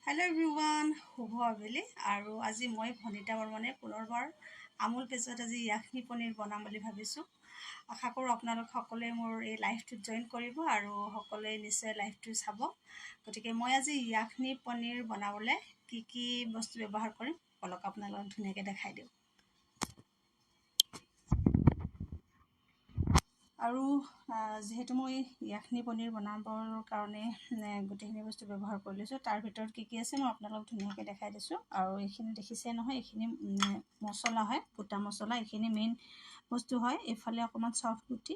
Hello' everyone, শুভ আবেলি। আৰু আজি মই ভনিতা বৰ্মনে পুনৰবাৰ আমুল পেজত আজি য়াখনি পনীৰ বনাম বুলি ভাবিছোঁ। আশা কৰোঁ আপোনালোক সকলোৱে মোৰ এই লাইভটোত জইন কৰিব আৰু সকলোৱে নিশ্চয় লাইভটো চাব। গতিকে মই আজি য়াখনি পনীৰ বনাবলৈ কি বস্তু ব্যৱহাৰ কৰিম অলপ আপোনালোকক ধুনীয়াকৈ দেখাই দিওঁ। আৰু যিহেতু মই য়াখনি পনীৰ বনাবৰ কাৰণে গোটেইখিনি বস্তু ব্যৱহাৰ কৰি লৈছোঁ, তাৰ ভিতৰত কি আছে মই আপোনালোকক ধুনীয়াকৈ দেখাই দিছোঁ। আৰু এইখিনি দেখিছে নহয়, এইখিনি মছলা হয়, গোটা মছলা। এইখিনি মেইন বস্তু হয়। এইফালে অকণমান চফ গুটি,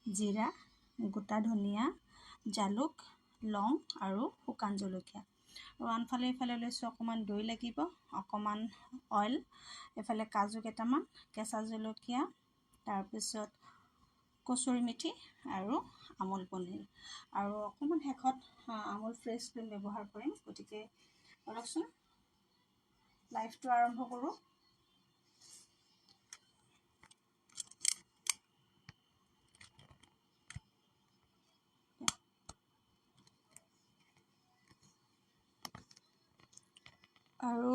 জিৰা, গোটা ধনিয়া, জালুক, লং আৰু শুকান জলকীয়া। আৰু আনফালে এইফালে লৈছোঁ অকণমান দৈ লাগিব, অকণমান অইল, এইফালে কাজু কেইটামান, কেঁচা জলকীয়া, তাৰপিছত কচুৰি মেথি আৰু আমুল পনীৰ। আৰু অকণমান শেষত আমুল ফ্ৰেছ ক্ৰীম ব্যৱহাৰ কৰিম। গতিকে অলপচোন লাইভটো আৰম্ভ কৰোঁ। আৰু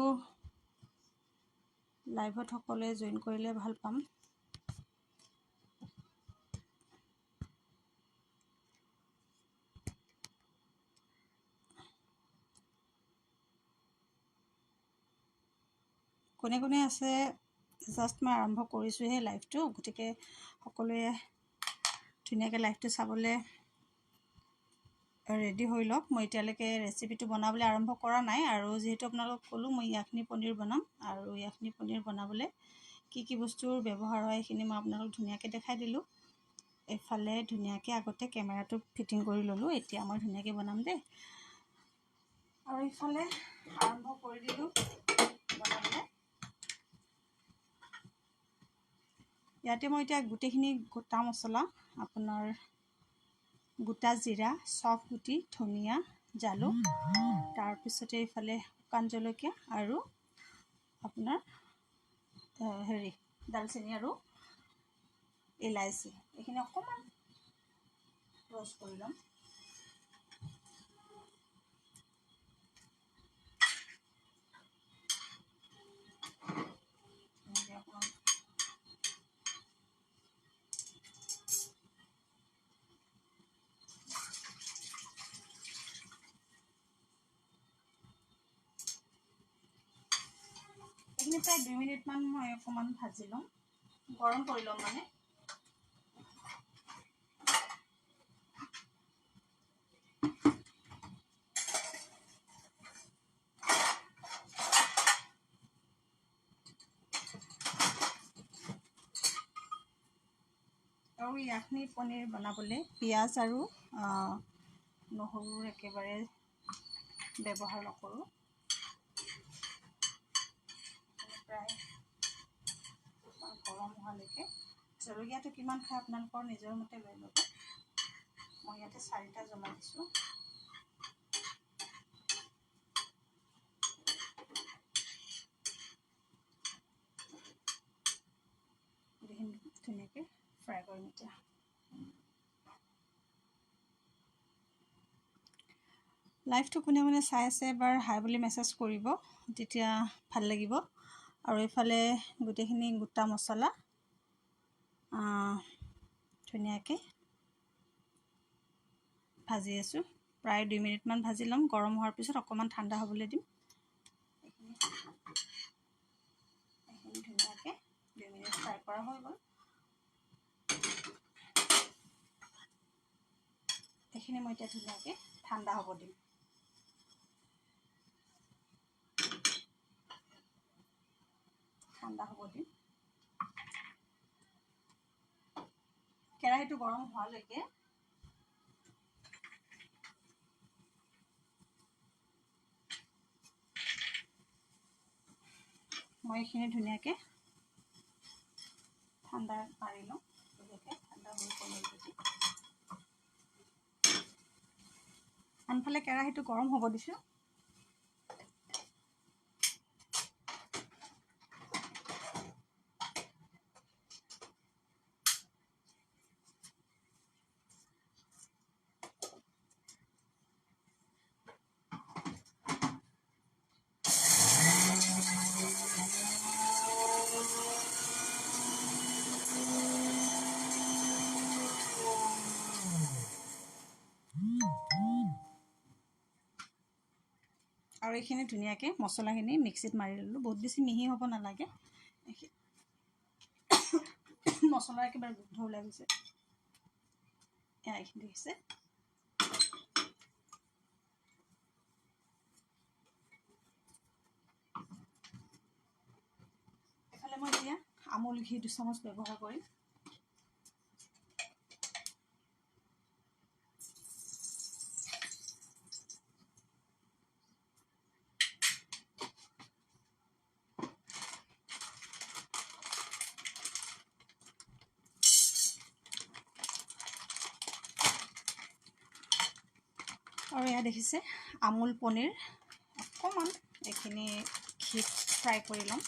লাইভত সকলোৱে জইন কৰিলে ভাল পাম। কোনে কোনে আছে, জাষ্ট মই আৰম্ভ কৰিছোঁহে লাইভটো। গতিকে সকলোৱে ধুনীয়াকৈ লাইভটো চাবলৈ ৰেডি হৈ লওক। মই এতিয়ালৈকে ৰেচিপিটো বনাবলৈ আৰম্ভ কৰা নাই। আৰু যিহেতু আপোনালোকক ক'লোঁ মই য়াখনি পনীৰ বনাম, আৰু য়াখনি পনীৰ বনাবলৈ কি বস্তুৰ ব্যৱহাৰ হয় সেইখিনি মই আপোনালোকক ধুনীয়াকৈ দেখাই দিলোঁ। এইফালে ধুনীয়াকৈ আগতে কেমেৰাটো ফিটিং কৰি ল'লোঁ। এতিয়া মই ধুনীয়াকৈ বনাম দেই। আৰু ইফালে আৰম্ভ কৰি দিলোঁ বনাবলৈ। ইয়াতে মই এতিয়া গোটেইখিনি গোটা মছলা, আপোনাৰ গোটা জিৰা, চফ গুটি, ধনিয়া, জালুক, তাৰপিছতে এইফালে শুকান জলকীয়া আৰু আপোনাৰ দালচেনি আৰু ইলাইচি, এইখিনি অকণমান ৰ'ষ্ট কৰি ল'ম। এইখিনি প্ৰায় 2 মিনিটমান মই অকণমান ভাজি ল'ম, গৰম কৰি ল'ম মানে। আৰু য়াখনি পনীৰ বনাবলৈ পিঁয়াজ আৰু নহৰুৰ একেবাৰে ব্যৱহাৰ নকৰোঁ। প্ৰায় গৰম হোৱালৈকে, জলকীয়াটো কিমান খায় আপোনালোকৰ নিজৰ মতে লৈ ল'ব। মই ইয়াতে 4টা জ্বলা দিছোঁ। ধুনীয়াকৈ ফ্ৰাই কৰিম এতিয়া। লাইভটো কোনে কোনে চাই আছে এবাৰ হাই বুলি মেছেজ কৰিব, তেতিয়া ভাল লাগিব। আৰু এইফালে গোটেইখিনি গোটা মছলা ধুনীয়াকৈ ভাজি আছোঁ। প্ৰায় 2 মিনিটমান ভাজি ল'ম। গৰম হোৱাৰ পিছত অকণমান ঠাণ্ডা হ'বলৈ দিম। এইখিনি ধুনীয়াকৈ 2 মিনিট ফ্ৰাই কৰা হৈ গ'ল। এইখিনি মই এতিয়া ধুনীয়াকৈ ঠাণ্ডা হ'ব দিম। কেৰাহীটো গৰম হোৱালৈকে মই এইখিনি ধুনীয়াকৈ ঠাণ্ডা পাৰি লওঁ। ঠাণ্ডা হৈ গ'ল যদি আনফালে কেৰাহীটো গৰম হ'ব দিছোঁ। আৰু এইখিনি ধুনীয়াকৈ মছলাখিনি মিক্সিত মাৰি ল'লোঁ। বহুত বেছি মিহি হ'ব নালাগে, মছলা একেবাৰে গোন্ধ ওলাই গৈছে। এইখিনি দেখিছে। এফালে মই এতিয়া আমুল ঘি 2 চামুচ ব্যৱহাৰ কৰিম। আৰু এয়া দেখিছে আমুল পনীৰ অকণমান এইখিনি ঘিত ফ্ৰাই কৰি ল'ম।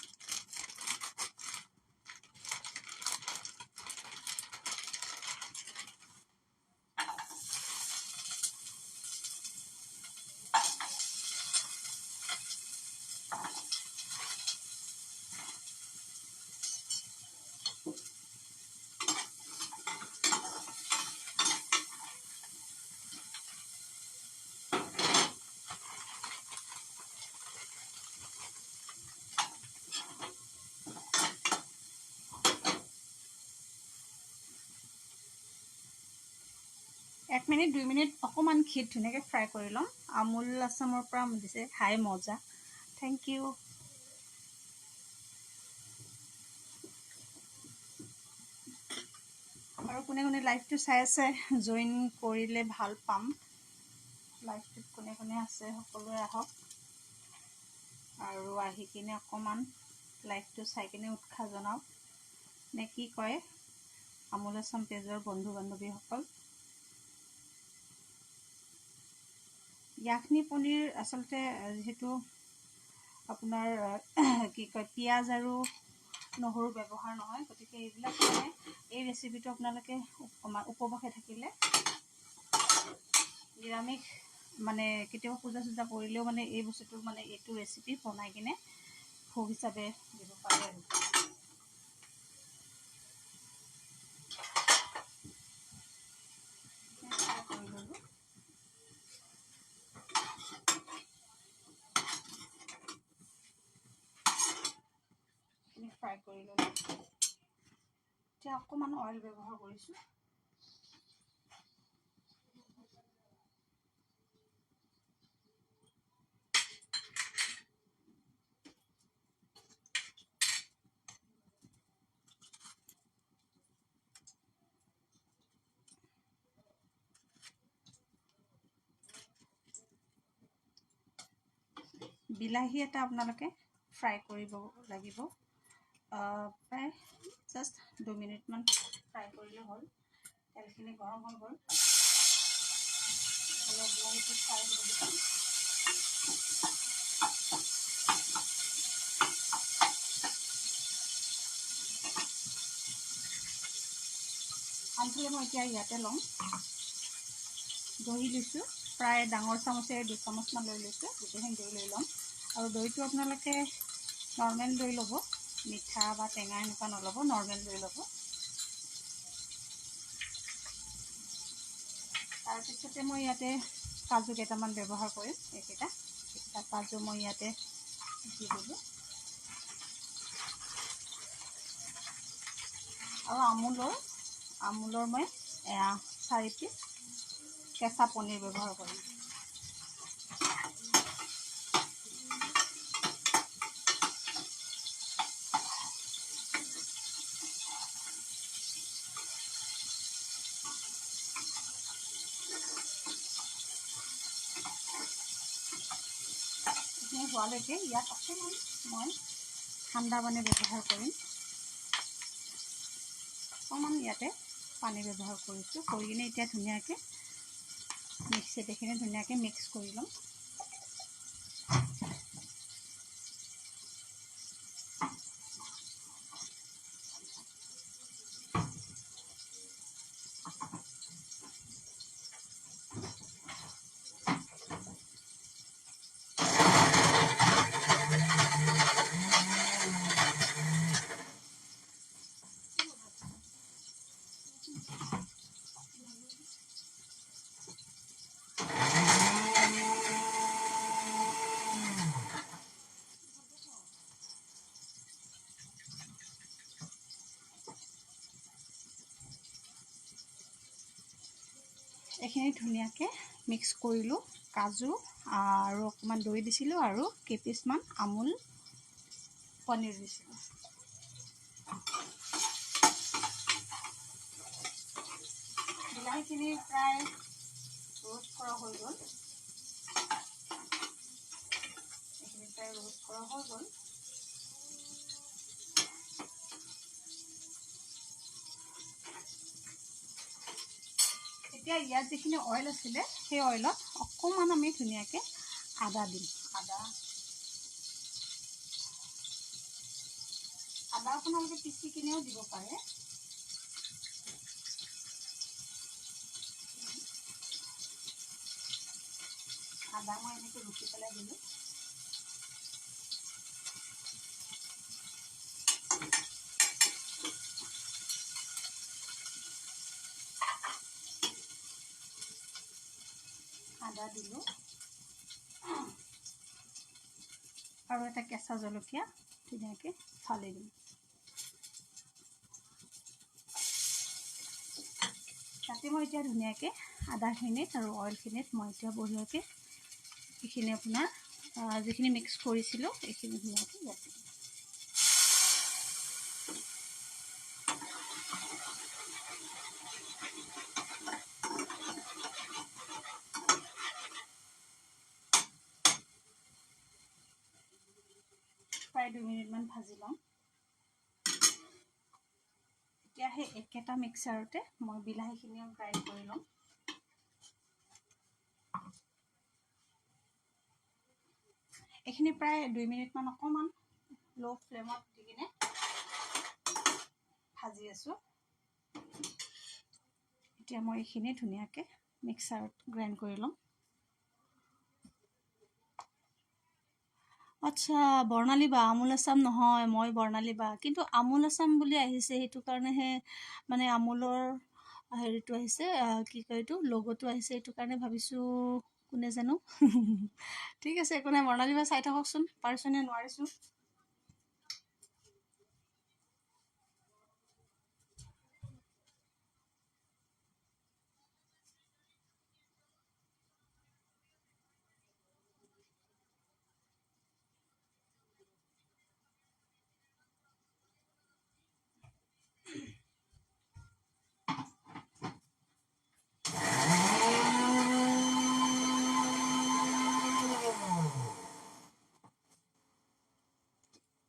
এক মিনিট 2 মিনিট অকণমান ঘিত ধুনীয়াকৈ ফ্ৰাই কৰি ল'ম। আমুল আছামৰ পৰা দিছে, হাই মজা, থেংক ইউ। আৰু কোনে কোনে লাইভটো চাই আছে জইন কৰিলে ভাল পাম। লাইভটোত কোনে কোনে আছে সকলোৱে আহক আৰু আহি কিনে অকণমান লাইভটো চাই কিনে উৎসাহ জনাওক। নে কি কয় আমুল আছাম পেজৰ বন্ধু বান্ধৱীসকল? য়াখনি পনীৰ আচলতে যিহেতু আপোনাৰ কি কয় পিঁয়াজ আৰু নহৰু ব্যৱহাৰ নহয়, গতিকে এইবিলাক মানে এই ৰেচিপিটো আপোনালোকে উপবাসে থাকিলে, নিৰামিষ মানে কেতিয়াবা পূজা চূজা কৰিলেও মানে এই বস্তুটো মানে এইটো ৰেচিপি বনাই কিনে ভোগ হিচাপে দিব পাৰে আৰু। ফ্ৰাই কৰি ল'লোঁ। এতিয়া অকণমান অইল ব্যৱহাৰ কৰিছোঁ। বিলাহী এটা আপোনালোকে ফ্ৰাই কৰিব লাগিব, প্ৰায় জাষ্ট 2 মিনিটমান ফ্ৰাই কৰিলে হ'ল। তেলখিনি গৰম হৈ গ'ল, বিলাহীটো ফ্ৰাই কৰি দিম। আনফালে মই এতিয়া ইয়াতে ল'ম দহি লৈছোঁ, প্ৰায় ডাঙৰ চামুচেৰে 2 চামুচমান লৈ লৈছোঁ। গোটেইখিনি দৈ লৈ ল'ম। আৰু দৈটো আপোনালোকে নৰ্মেল দৈ ল'ব, মিঠা বা টেঙা এনেকুৱা নল'ব, নৰ্মেল দৈ ল'ব। তাৰপিছতে মই ইয়াতে কাজু কেইটামান ব্যৱহাৰ কৰিম। এইকেইটা কাজু মই ইয়াতে দি দিলোঁ। আৰু আমুলৰ মই 4 পিচ কেঁচা পনীৰ ব্যৱহাৰ কৰিম। এইখিনি হোৱালৈকে ইয়াত অকণমান মই ঠাণ্ডা পানী ব্যৱহাৰ কৰিম। অকণমান ইয়াতে পানী ব্যৱহাৰ কৰিছোঁ, কৰি কিনে এতিয়া ধুনীয়াকৈ মিক্সিত এইখিনি ধুনীয়াকৈ মিক্স কৰি ল'ম। এইখিনি ধুনীয়াকৈ মিক্স কৰিলোঁ। কাজু আৰু অকণমান দৈ দিছিলোঁ আৰু কেইপিচমান আমুল পনীৰ দিছিলোঁ। বিলাহীখিনি প্ৰায় ৰোষ্ট কৰা হৈ গ'ল। এইখিনি প্ৰায় ৰোষ্ট কৰা হৈ গ'ল। এতিয়া ইয়াত যিখিনি অইল আছিলে সেই অইলত অকণমান আমি ধুনীয়াকৈ আদা দিম। আদা আপোনালোকে পিচি কিনেও দিব পাৰে। আদা মই এনেকৈ ৰুকি পেলাই দিলোঁ। আদা দিলোঁ আৰু এটা কেঁচা জলকীয়া ধুনীয়াকৈ ফালি দিম। তাতে মই এতিয়া ধুনীয়াকৈ আদাখিনিত আৰু অইলখিনিত মই এতিয়া বঢ়িয়াকৈ এইখিনি আপোনাৰ যিখিনি মিক্স কৰিছিলোঁ এইখিনি ধুনীয়াকৈ ইয়াত দিম। প্ৰায় 2 মিনিটমান ভাজি ল'ম। এতিয়া সেই একেটা মিক্সাৰতে মই বিলাহীখিনিও গ্ৰাইণ্ড কৰি ল'ম। এইখিনি প্ৰায় 2 মিনিটমান অকণমান ল' ফ্লেমত দি কিনে ভাজি আছোঁ। এতিয়া মই এইখিনি ধুনীয়াকৈ মিক্সাৰত গ্ৰাইণ্ড কৰি ল'ম। আচ্ছা, বৰ্ণালী বা আমুল আছাম নহয়, মই বৰ্ণালী বা। কিন্তু আমুল আছাম বুলি আহিছে, সেইটো কাৰণেহে মানে আমুলৰ হেৰিটো আহিছে, কি কয় এইটো লগ'টো আহিছে, সেইটো কাৰণে ভাবিছোঁ কোনে জানো। ঠিক আছে, একো নাই। বৰ্ণালী বা চাই থাককচোন, পাৰিছোনে নোৱাৰিছোঁ।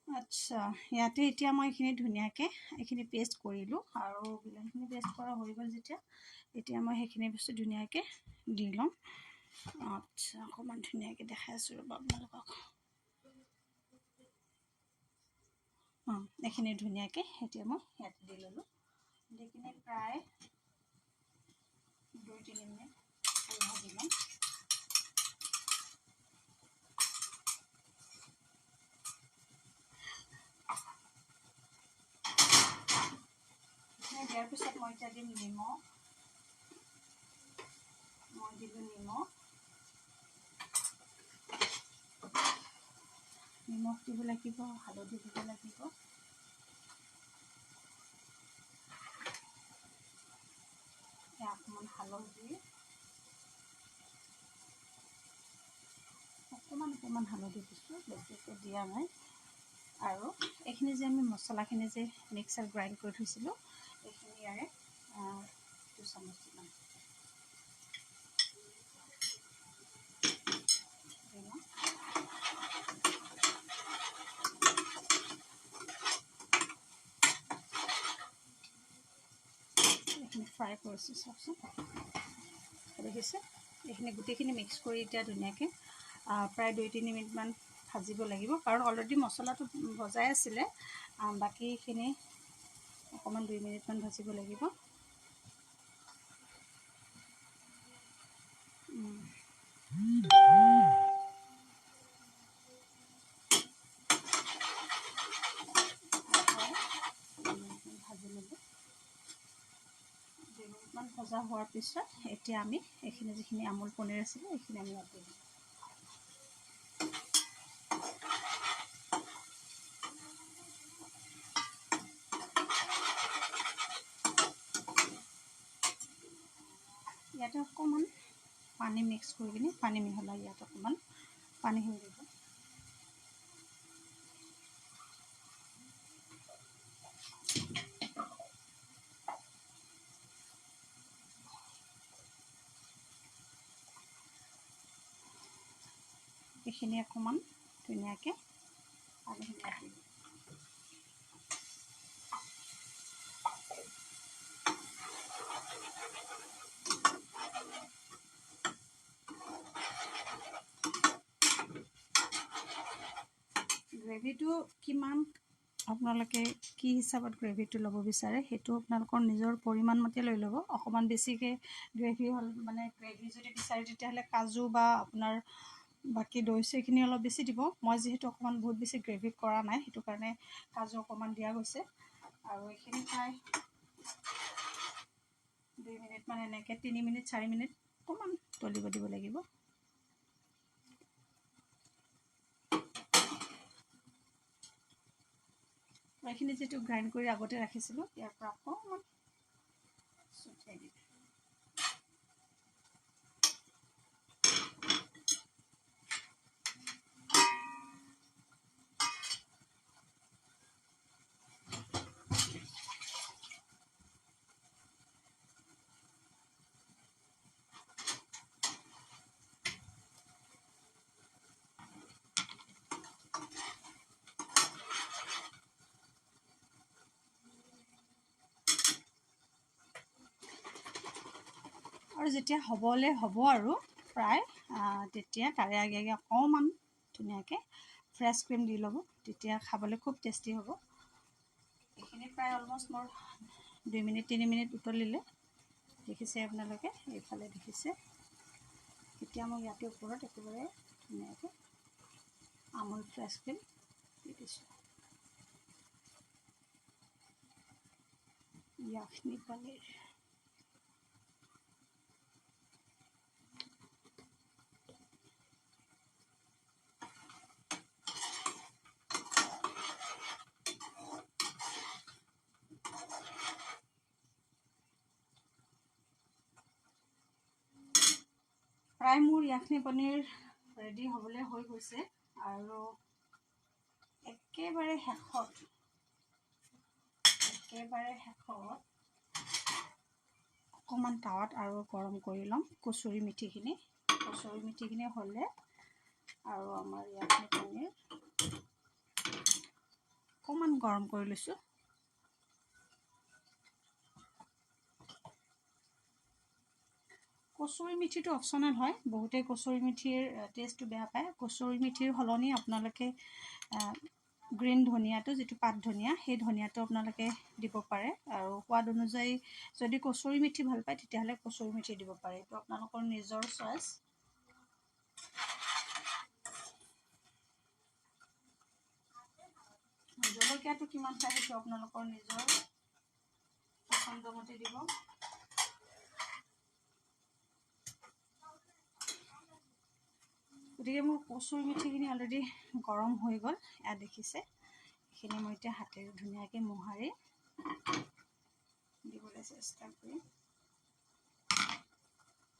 আচ্ছা, ইয়াতে এতিয়া মই এইখিনি ধুনীয়াকৈ এইখিনি পেষ্ট কৰিলোঁ আৰু বিলাহীখিনি পেষ্ট কৰা হৈ গ'ল যেতিয়া, এতিয়া মই সেইখিনি বস্তু ধুনীয়াকৈ দি ল'ম। আচ্ছা, অকণমান ধুনীয়াকৈ দেখাই আছোঁ ৰ'ব আপোনালোকক। এইখিনি ধুনীয়াকৈ এতিয়া মই ইয়াতে দি ল'লোঁ। দি কিনে প্ৰায় 2-3 মিনিট ভাজি ল'ম। দিয়াৰ পিছত মই এতিয়া দিম নিমখ। মই দিলোঁ নিমখ দিব লাগিব, হালধি দিব লাগিব। অকণমান হালধি, অকণমান হালধি দিছোঁ, বেছিকৈ দিয়া নাই। আৰু এইখিনি যে আমি মছলাখিনি যে মিক্সাৰ গ্ৰাইণ্ড কৰি থৈছিলোঁ, এইখিনি ইয়াৰে 2 চামুচ দিম। এইখিনি ফ্ৰাই কৰিছোঁ, চাওকচোন দেখিছে। এইখিনি গোটেইখিনি মিক্স কৰি এতিয়া ধুনীয়াকৈ প্ৰায় 2-3 মিনিটমান ভাজিব লাগিব, কাৰণ অলৰেডি মছলাটো ভজাই আছিলে। বাকীখিনি অকণমান 2 মিনিটমান ভাজিব লাগিব। ভাজি ল'ব। 2 মিনিটমান ভজা হোৱাৰ পিছত এতিয়া আমি এইখিনি যিখিনি আমুল পনীৰ আছিলে এইখিনি আমি ইয়াত দিম। ইয়াতে অকণমান পানী মিক্স কৰি কিনে পানী মিহলাই ইয়াত অকণমান পানীখিনি দিব। এইখিনি অকণমান ধুনীয়াকৈ পানীখিনি দিব। গ্ৰেভিটো কিমান আপোনালোকে কি হিচাপত গ্ৰেভিটো ল'ব বিচাৰে সেইটো আপোনালোকৰ নিজৰ পৰিমাণ মতে লৈ ল'ব। অকণমান বেছিকৈ গ্ৰেভি হ'ল মানে গ্ৰেভি যদি বিচাৰে তেতিয়াহ'লে কাজু বা আপোনাৰ বাকী দৈ চৈখিনি অলপ বেছি দিব। মই যিহেতু অকণমান বহুত বেছি গ্ৰেভি কৰা নাই সেইটো কাৰণে কাজু অকণমান দিয়া গৈছে। আৰু এইখিনি প্ৰায় 2 মিনিটমান এনেকৈ 3 মিনিট 4 মিনিট অকণমান তলিব দিব লাগিব। এইখিনি যিটো গ্ৰাইণ্ড কৰি আগতে ৰাখিছিলোঁ ইয়াৰ পৰা অকণমান ছটিয়াই দিম। আৰু যেতিয়া হ'বলৈ হ'ব আৰু প্ৰায় তেতিয়া তাৰে আগে আগে অকণমান ধুনীয়াকৈ ফ্ৰেছ ক্ৰীম দি ল'ব। তেতিয়া খাবলৈ খুব টেষ্টি হ'ব। এইখিনি প্ৰায় অলমষ্ট মোৰ 2 মিনিট 3 মিনিট উতলিলে দেখিছে আপোনালোকে, এইফালে দেখিছে। এতিয়া মই ইয়াতে ওপৰত একেবাৰে ধুনীয়াকৈ আমুল ফ্ৰেছ ক্ৰীম দি দিছোঁ। ইয়াখনি পনীৰ প্ৰায় মোৰ ইয়াখনি পনীৰ ৰেডি হ'বলৈ হৈ গৈছে। আৰু একেবাৰে শেষত অকণমান টাৱাত আৰু গৰম কৰি ল'ম কচুৰি মেথিখিনি। কচুৰি মেথিখিনি হ'লে আৰু আমাৰ ইয়াখনি পনীৰ অকণমান গৰম কৰি লৈছোঁ। কচুৰি মেথিটো অপশ্যনেল হয়। বহুতে কচুৰি মেথিৰ টেষ্টটো বেয়া পায়। কচুৰি মেথিৰ সলনি আপোনালোকে গ্ৰীণ ধনিয়াটো যিটো পাত ধনিয়া সেই ধনিয়াটো আপোনালোকে দিব পাৰে। আৰু সোৱাদ অনুযায়ী যদি কচুৰি মেথি ভাল পায় তেতিয়াহ'লে কচুৰি মেথি দিব পাৰে। এইটো আপোনালোকৰ নিজৰ চইচ। জলকীয়াটো কিমান খায় সেইটো আপোনালোকৰ নিজৰ পচন্দমতে দিব। গতিকে মোৰ কচুৰি মেথিখিনি অলৰেডি গৰম হৈ গ'ল। এয়া দেখিছে, এইখিনি মই এতিয়া হাতেৰে ধুনীয়াকৈ মোহাৰি দিবলৈ চেষ্টা কৰিম।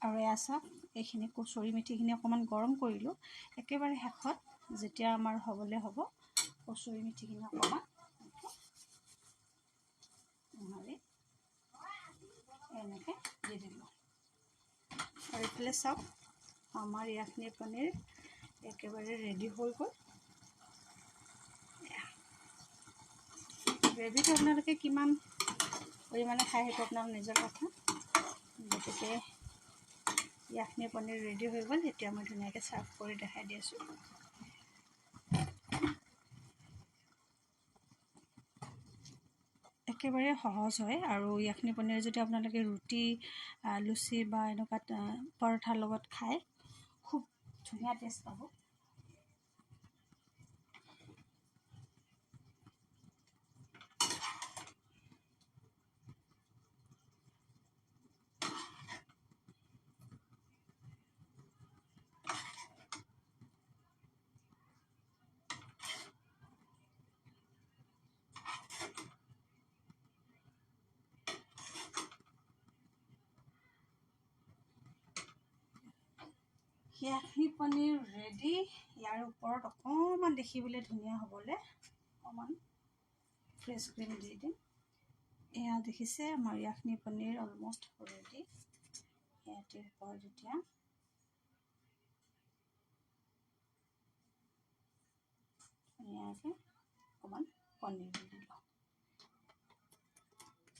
আৰু এয়া চাওক, এইখিনি কচুৰি মেথিখিনি অকণমান গৰম কৰিলোঁ। একেবাৰে শেষত যেতিয়া আমাৰ হ'বলৈ হ'ব কচুৰি মেথিখিনি অকণমান মোহাৰি এনেকৈ দি দিলোঁ। আৰু এইফালে চাওক, আমাৰ ইয়াখনি পনীৰ একেবাৰে ৰেডি হৈ গ'ল। গ্ৰেভিটো আপোনালোকে কিমান পৰিমাণে খায় সেইটো আপোনালোকৰ নিজৰ কথা। গতিকে ইয়াখনি পনীৰ ৰেডি হৈ গ'ল। এতিয়া মই ধুনীয়াকৈ চাৰ্ভ কৰি দেখাই দি আছোঁ। একেবাৰে সহজ হয়। আৰু ইয়াখনি পনীৰ যদি আপোনালোকে ৰুটি লুচি বা এনেকুৱা পৰঠাৰ লগত খায় খুব ধুনীয়া টেষ্ট পাব। ইয়াখনি পনীৰ ৰেডি। ইয়াৰ ওপৰত অকণমান দেখিবলৈ ধুনীয়া হ'বলৈ অকণমান ফ্ৰেছ ক্ৰীম দি দিম। এয়া দেখিছে আমাৰ ইয়াখনি পনীৰ অলমষ্ট ৰেডি। ইয়াতে ওপৰত এতিয়া ধুনীয়াকৈ অকণমান পনীৰ দি দিলোঁ,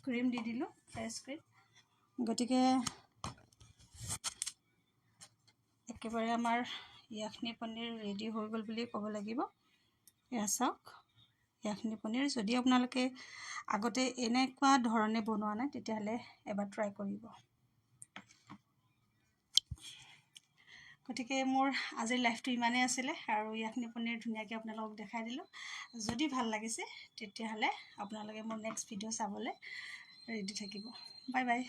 ক্ৰীম দি দিলোঁ, ফ্ৰেছ ক্ৰীম। গতিকে একেবাৰে আমাৰ ইয়াখনি পনীৰ ৰেডি হৈ গ'ল বুলি ক'ব লাগিব। এয়া চাওক ইয়াখনি পনীৰ। যদি আপোনালোকে আগতে এনেকুৱা ধৰণে বনোৱা নাই তেতিয়াহ'লে এবাৰ ট্ৰাই কৰিব। গতিকে মোৰ আজিৰ লাইফটো ইমানেই আছিলে আৰু ইয়াখনি পনীৰ ধুনীয়াকৈ আপোনালোকক দেখাই দিলোঁ। যদি ভাল লাগিছে তেতিয়াহ'লে আপোনালোকে মোৰ নেক্সট ভিডিঅ' চাবলৈ ৰেডি থাকিব। Bye bye.